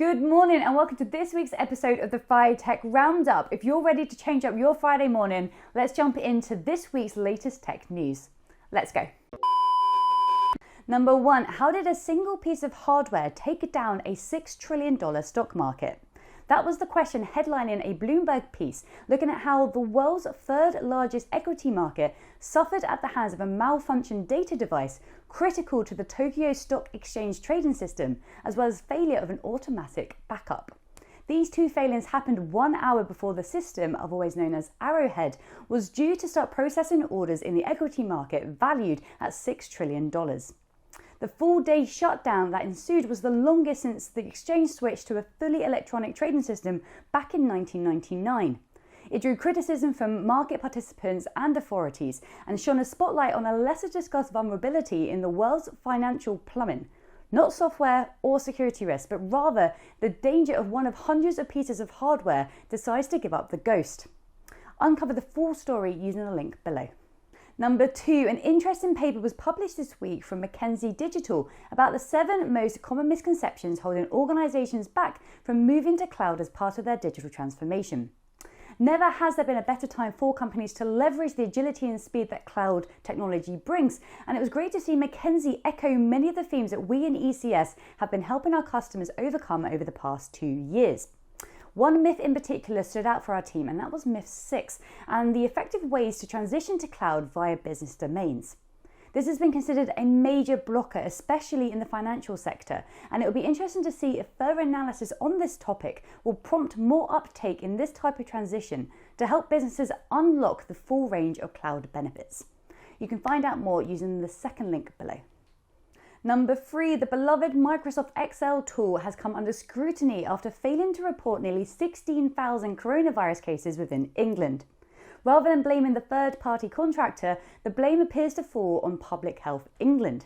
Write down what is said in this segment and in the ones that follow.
Good morning and welcome to this week's episode of the Friday Tech Roundup. If you're ready to change up your Friday morning, let's jump into this week's latest tech news. Let's go. Number one, how did a single piece of hardware take down a $6 trillion stock market? That was the question headlining a Bloomberg piece looking at how the world's third largest equity market suffered at the hands of a malfunctioned data device critical to the Tokyo Stock Exchange trading system, as well as failure of an automatic backup. These two failings happened 1 hour before the system, otherwise known as Arrowhead, was due to start processing orders in the equity market valued at $6 trillion. The full-day shutdown that ensued was the longest since the exchange switched to a fully electronic trading system back in 1999. It drew criticism from market participants and authorities and shone a spotlight on a lesser-discussed vulnerability in the world's financial plumbing. Not software or security risk, but rather the danger of one of hundreds of pieces of hardware decides to give up the ghost. Uncover the full story using the link below. Number two, an interesting paper was published this week from McKinsey Digital about the 7 most common misconceptions holding organizations back from moving to cloud as part of their digital transformation. Never has there been a better time for companies to leverage the agility and speed that cloud technology brings, and it was great to see McKinsey echo many of the themes that we in ECS have been helping our customers overcome over the past 2 years. One myth in particular stood out for our team, and that was myth 6, and the effective ways to transition to cloud via business domains. This has been considered a major blocker, especially in the financial sector, and it will be interesting to see if further analysis on this topic will prompt more uptake in this type of transition to help businesses unlock the full range of cloud benefits. You can find out more using the second link below. Number 3, the beloved Microsoft Excel tool has come under scrutiny after failing to report nearly 16,000 coronavirus cases within England. Rather than blaming the third-party contractor, the blame appears to fall on Public Health England.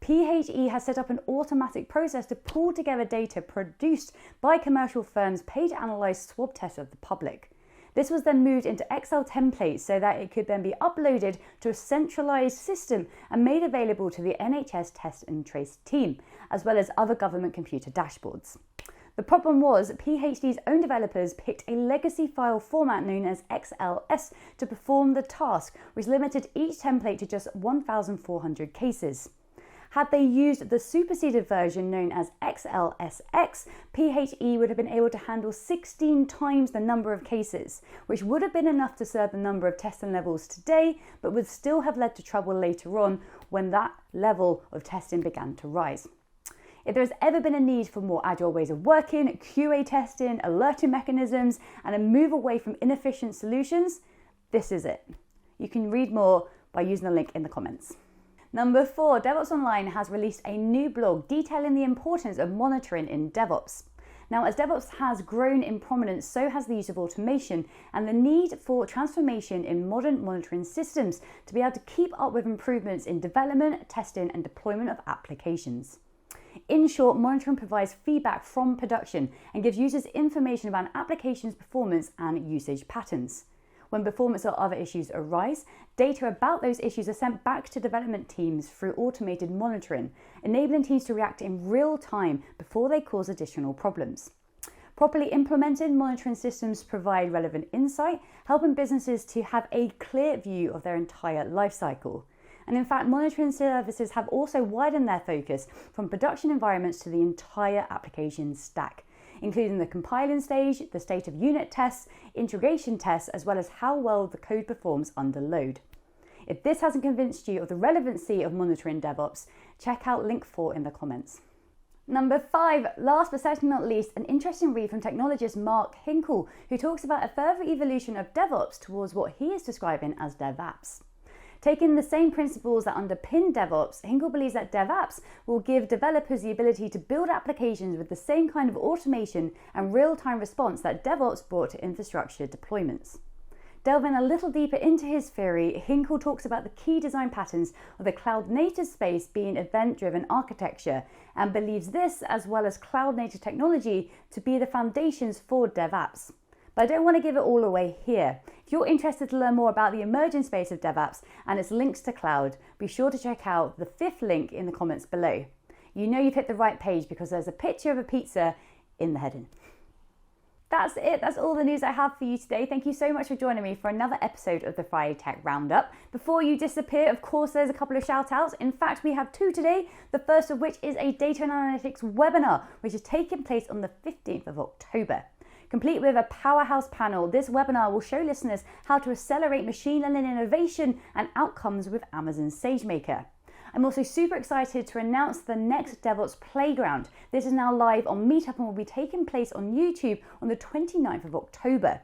PHE has set up an automatic process to pull together data produced by commercial firms paid to analyse swab tests of the public. This was then moved into Excel templates so that it could then be uploaded to a centralised system and made available to the NHS Test and Trace team, as well as other government computer dashboards. The problem was PHD's own developers picked a legacy file format known as XLS to perform the task, which limited each template to just 1,400 cases. Had they used the superseded version known as XLSX, PHE would have been able to handle 16 times the number of cases, which would have been enough to serve the number of testing levels today, but would still have led to trouble later on when that level of testing began to rise. If there has ever been a need for more agile ways of working, QA testing, alerting mechanisms, and a move away from inefficient solutions, this is it. You can read more by using the link in the comments. Number 4, DevOps Online has released a new blog detailing the importance of monitoring in DevOps. Now, as DevOps has grown in prominence, so has the use of automation and the need for transformation in modern monitoring systems to be able to keep up with improvements in development, testing, and deployment of applications. In short, monitoring provides feedback from production and gives users information about an application's performance and usage patterns. When performance or other issues arise, data about those issues are sent back to development teams through automated monitoring, enabling teams to react in real time before they cause additional problems. Properly implemented monitoring systems provide relevant insight, helping businesses to have a clear view of their entire lifecycle. And in fact, monitoring services have also widened their focus from production environments to the entire application stack, including the compiling stage, the state of unit tests, integration tests, as well as how well the code performs under load. If this hasn't convinced you of the relevancy of monitoring DevOps, check out link 4 in the comments. Number 5, last but certainly not least, an interesting read from technologist Mark Hinkle, who talks about a further evolution of DevOps towards what he is describing as DevApps. Taking the same principles that underpin DevOps, Hinkle believes that DevApps will give developers the ability to build applications with the same kind of automation and real-time response that DevOps brought to infrastructure deployments. Delving a little deeper into his theory, Hinkle talks about the key design patterns of the cloud-native space being event-driven architecture and believes this, as well as cloud-native technology, to be the foundations for DevApps. But I don't want to give it all away here. If you're interested to learn more about the emerging space of DevApps and its links to cloud, be sure to check out the 5th link in the comments below. You know you've hit the right page because there's a picture of a pizza in the heading. That's it. That's all the news I have for you today. Thank you so much for joining me for another episode of the Friday Tech Roundup. Before you disappear, of course, there's a couple of shout outs. In fact, we have two today. The first of which is a data and analytics webinar, which is taking place on the 15th of October. Complete with a powerhouse panel, this webinar will show listeners how to accelerate machine learning innovation and outcomes with Amazon SageMaker. I'm also super excited to announce the next DevOps Playground. This is now live on Meetup and will be taking place on YouTube on the 29th of October.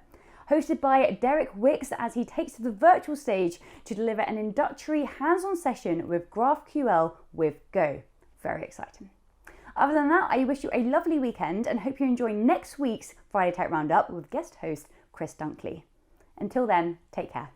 Hosted by Derek Wicks as he takes to the virtual stage to deliver an introductory hands-on session with GraphQL with Go. Very exciting. Other than that, I wish you a lovely weekend and hope you enjoy next week's Friday Tech Roundup with guest host Chris Dunkley. Until then, take care.